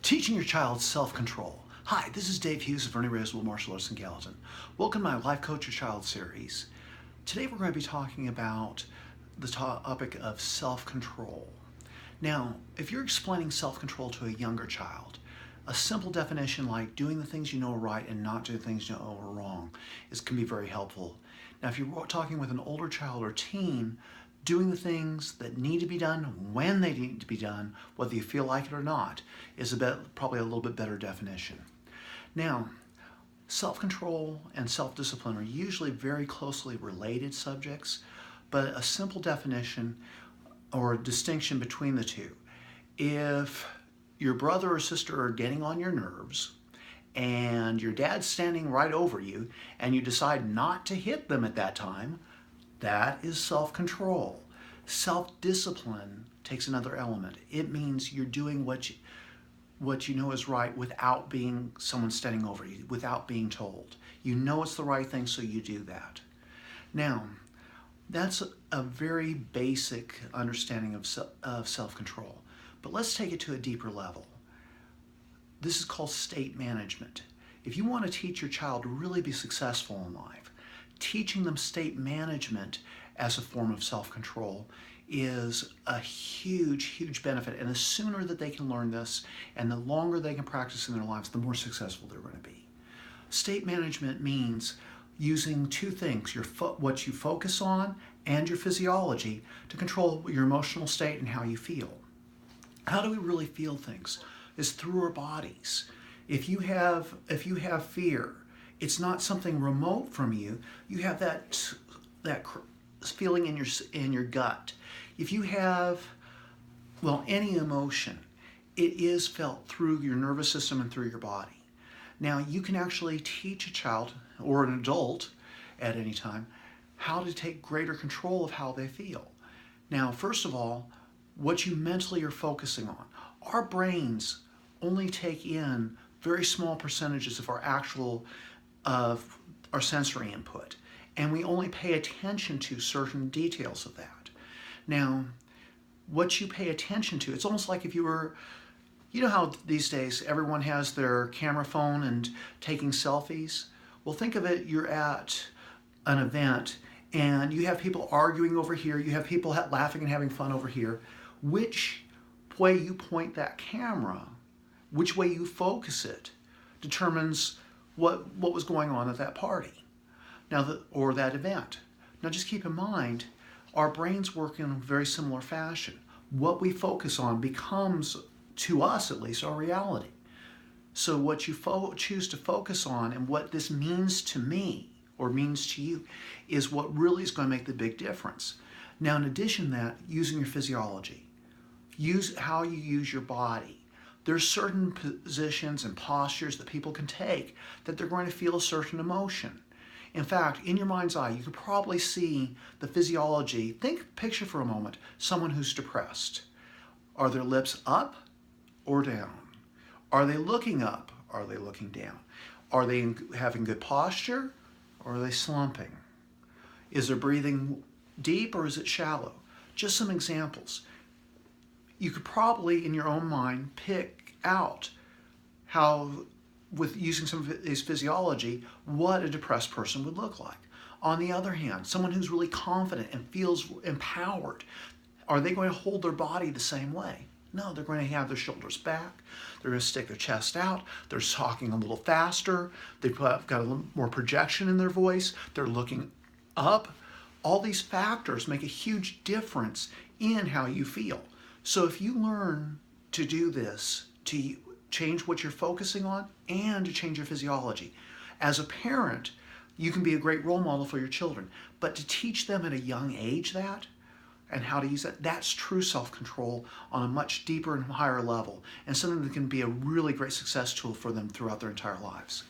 Teaching your child self-control. Hi, this is Dave Hughes of Ernie, Reyes Martial Arts in Gallatin. Welcome to my Life Coach Your Child series. Today we're going to be talking about the topic of self-control. Now, if you're explaining self-control to a younger child, a simple definition like doing the things you know are right and not doing things you know are wrong can be very helpful. Now, if you're talking with an older child or teen, doing the things that need to be done when they need to be done, whether you feel like it or not, is probably a little bit better definition. Now, self-control and self-discipline are usually very closely related subjects, but a simple definition or a distinction between the two. If your brother or sister are getting on your nerves and your dad's standing right over you and you decide not to hit them at that time, that is self-control. Self-discipline takes another element. It means you're doing what you know is right without being someone standing over you, without being told. You know it's the right thing, so you do that. Now, that's a very basic understanding of self-control. But let's take it to a deeper level. This is called state management. If you want to teach your child to really be successful in life, teaching them state management as a form of self-control is a huge, huge benefit. And the sooner that they can learn this and the longer they can practice in their lives, the more successful they're going to be. State management means using two things, what you focus on and your physiology, to control your emotional state and how you feel. How do we really feel things? It's through our bodies. If you have fear, it's not something remote from you. You have that feeling in your gut. If you have, any emotion, it is felt through your nervous system and through your body. Now, you can actually teach a child or an adult at any time how to take greater control of how they feel. Now, first of all, what you mentally are focusing on. Our brains only take in very small percentages of our sensory input, and we only pay attention to certain details of that. Now, what you pay attention to, it's almost like if you were, you know how these days everyone has their camera phone and taking selfies? Well, think of it, you're at an event and you have people arguing over here, you have people laughing and having fun over here. Which way you point that camera, which way you focus it, determines what was going on at that party or that event. Now just keep in mind, our brains work in a very similar fashion. What we focus on becomes, to us at least, our reality. So what you choose to focus on and what this means to me or means to you is what really is going to make the big difference. Now, in addition to that, using your physiology. Use how you use your body. There's certain positions and postures that people can take that they're going to feel a certain emotion. In fact, in your mind's eye, you could probably see the physiology. Picture for a moment, someone who's depressed. Are their lips up or down? Are they looking up? Are they looking down? Are they having good posture or are they slumping? Is their breathing deep or is it shallow? Just some examples. You could probably, in your own mind, pick out how, with using some of his physiology, what a depressed person would look like. On the other hand, someone who's really confident and feels empowered, are they going to hold their body the same way? No, they're going to have their shoulders back, they're going to stick their chest out, they're talking a little faster, they've got a little more projection in their voice, they're looking up. All these factors make a huge difference in how you feel. So if you learn to do this, to change what you're focusing on and to change your physiology, as a parent, you can be a great role model for your children. But to teach them at a young age that and how to use that, that's true self-control on a much deeper and higher level and something that can be a really great success tool for them throughout their entire lives.